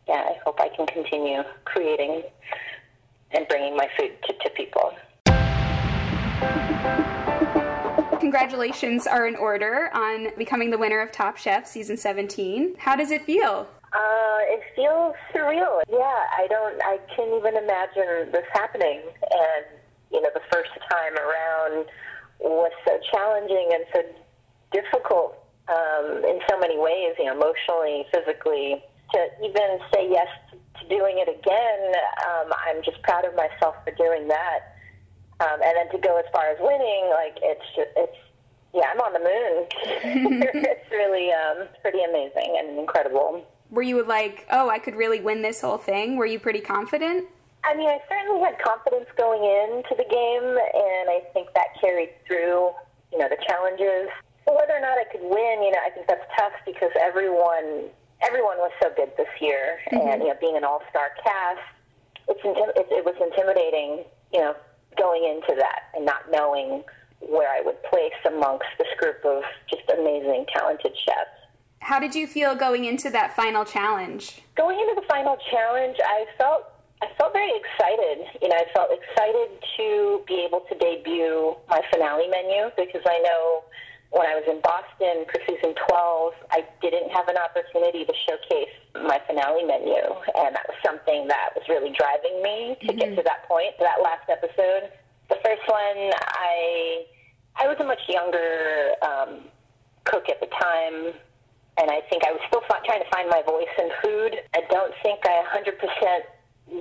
yeah, I hope I can continue creating and bringing my food to people. Congratulations are in order on becoming the winner of Top Chef Season 17. How does it feel? It feels surreal. Yeah, I can't even imagine this happening. And, you know, the first time around was so challenging and so difficult in so many ways, you know, emotionally, physically. To even say yes to doing it again, I'm just proud of myself for doing that. And then to go as far as winning, like, yeah, I'm on the moon. It's really pretty amazing and incredible. Were you like, oh, I could really win this whole thing? Were you pretty confident? I mean, I certainly had confidence going into the game, and I think that carried through, you know, the challenges. But whether or not I could win, you know, I think that's tough because everyone was so good this year, and, you know, being an all-star cast, it was intimidating, you know, going into that and not knowing where I would place amongst this group of just amazing, talented chefs. How did you feel going into that final challenge? Going into the final challenge, I felt very excited. You know, I felt excited to be able to debut my finale menu because I know when I was in Boston for season 12, I didn't have an opportunity to showcase my finale menu, and that was something that was really driving me to get to that point, that last episode. The first one, I was a much younger cook at the time, and I think I was still trying to find my voice in food. I don't think I 100%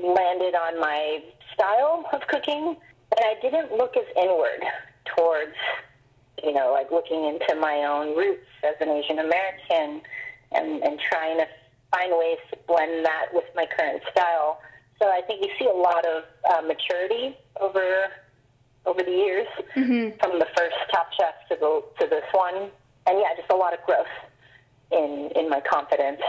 landed on my style of cooking, and I didn't look as inward towards, you know, like looking into my own roots as an Asian American and trying to find ways to blend that with my current style. So I think you see a lot of maturity over the years from the first Top Chef to this one. And yeah, just a lot of growth in my confidence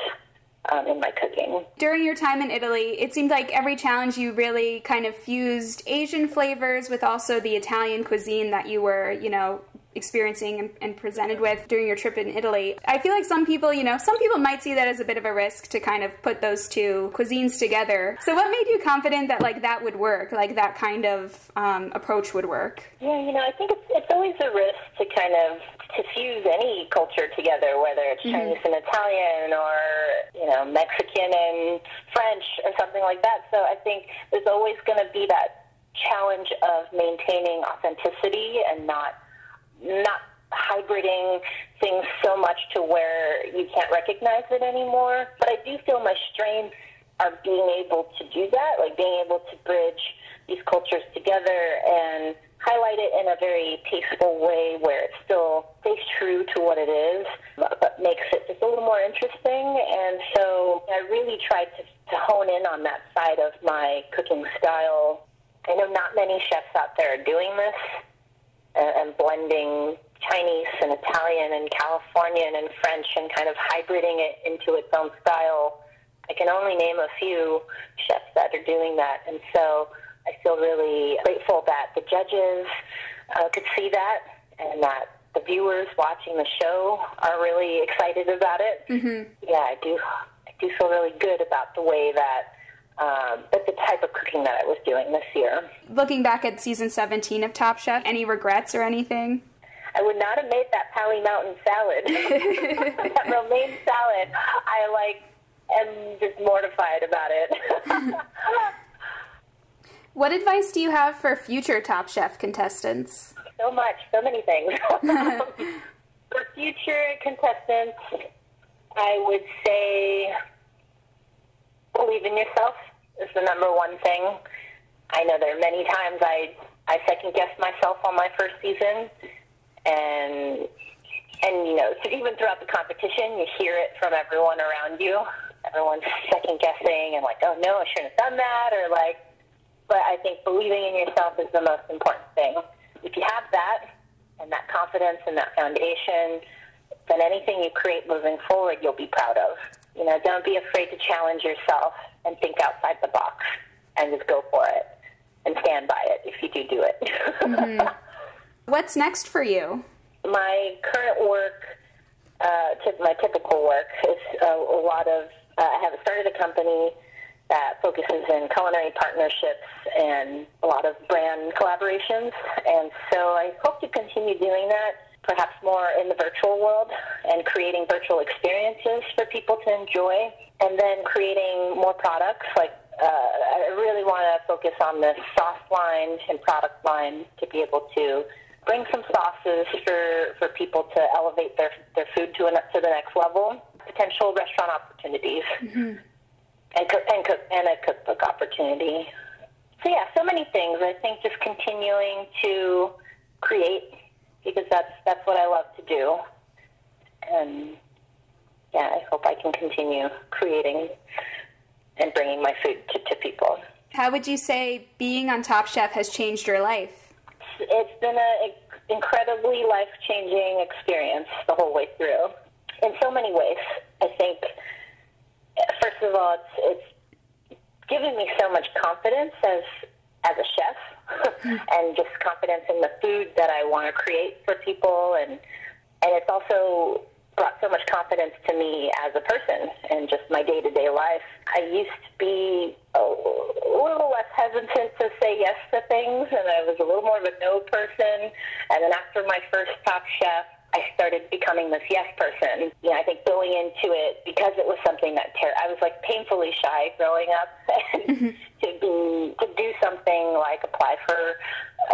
in my cooking. During your time in Italy, it seemed like every challenge you really kind of fused Asian flavors with also the Italian cuisine that you were, you know, experiencing and presented with during your trip in Italy. I feel like some people might see that as a bit of a risk to kind of put those two cuisines together. So what made you confident that like that would work, like that kind of approach would work? Yeah, you know, I think it's always a risk to kind of to fuse any culture together, whether it's Chinese and Italian or, you know, Mexican and French or something like that. So I think there's always going to be that challenge of maintaining authenticity and not hybriding things so much to where you can't recognize it anymore. But I do feel my strengths are being able to do that, like being able to bridge these cultures together and highlight it in a very tasteful way where it still stays true to what it is, but makes it just a little more interesting. And so I really tried to hone in on that side of my cooking style. I know not many chefs out there are doing this, and blending Chinese and Italian and Californian and French and kind of hybriding it into its own style. I can only name a few chefs that are doing that, and so I feel really grateful that the judges could see that and that the viewers watching the show are really excited about it. Yeah, I do feel really good about the way that but the type of cooking that I was doing this year. Looking back at season 17 of Top Chef, any regrets or anything? I would not have made that Pali Mountain salad. That romaine salad. I am just mortified about it. What advice do you have for future Top Chef contestants? So much, so many things. For future contestants, I would say believe in yourself is the number one thing. I know there are many times I second-guessed myself on my first season, and you know, so even throughout the competition, you hear it from everyone around you. Everyone's second-guessing and like, oh, no, I shouldn't have done that, or like, but I think believing in yourself is the most important thing. If you have that and that confidence and that foundation, then anything you create moving forward, you'll be proud of. You know, don't be afraid to challenge yourself and think outside the box and just go for it and stand by it if you do it. What's next for you? My current work, my typical work is a lot of I have started a company that focuses in culinary partnerships and a lot of brand collaborations. And so I hope to continue doing that, perhaps more in the virtual world, and creating virtual experiences for people to enjoy, and then creating more products. Like I really want to focus on the sauce line and product line to be able to bring some sauces for people to elevate their food to the next level, potential restaurant opportunities, and a cookbook opportunity. So yeah, so many things. I think just continuing to create, because that's what I love to do. And yeah, I hope I can continue creating and bringing my food to people. How would you say being on Top Chef has changed your life? It's been an incredibly life-changing experience the whole way through, in so many ways. I think, first of all, it's given me so much confidence as a chef, and just confidence in the food that I want to create for people, and it's also brought so much confidence to me as a person and just my day-to-day life. I used to be a little less hesitant to say yes to things, and I was a little more of a no person. And then after my first Top Chef, I started becoming this yes person. You know, I think going into it, because it was something that I was like painfully shy growing up, and to do something like apply for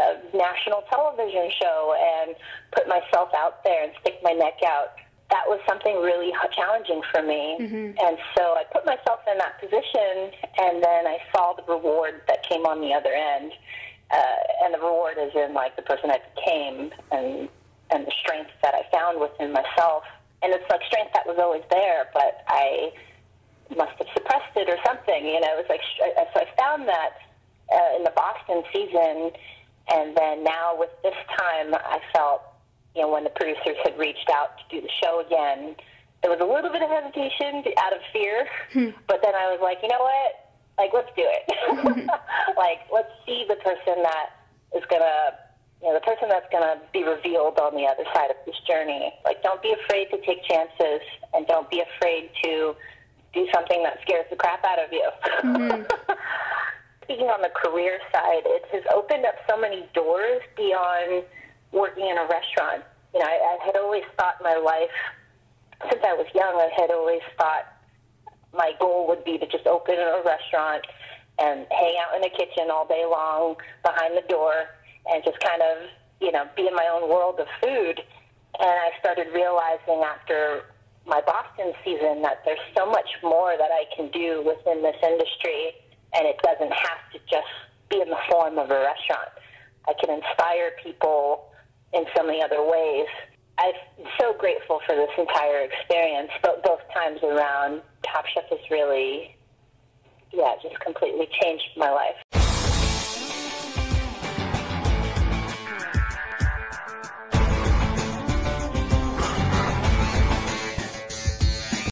a national television show and put myself out there and stick my neck out, that was something really challenging for me. And so I put myself in that position, and then I saw the reward that came on the other end. And the reward is in like the person I became, and the strength that I found within myself. And it's like strength that was always there, but I must have suppressed it or something. You know, it was like, so I found that in the Boston season, and then now with this time, I felt, you know, when the producers had reached out to do the show again, there was a little bit of hesitation out of fear, but then I was like, you know what? Like, let's do it. Like, let's see the person that is going to, you know, the person that's going to be revealed on the other side of this journey. Like, don't be afraid to take chances, and don't be afraid to do something that scares the crap out of you. Speaking on the career side, it has opened up so many doors beyond working in a restaurant. You know, I had always thought my life, since I was young, I had always thought my goal would be to just open a restaurant and hang out in the kitchen all day long behind the door and just kind of, you know, be in my own world of food. And I started realizing after my Boston season that there's so much more that I can do within this industry, and it doesn't have to just be in the form of a restaurant. I can inspire people in so many other ways. I'm so grateful for this entire experience, but both times around, Top Chef has really, just completely changed my life.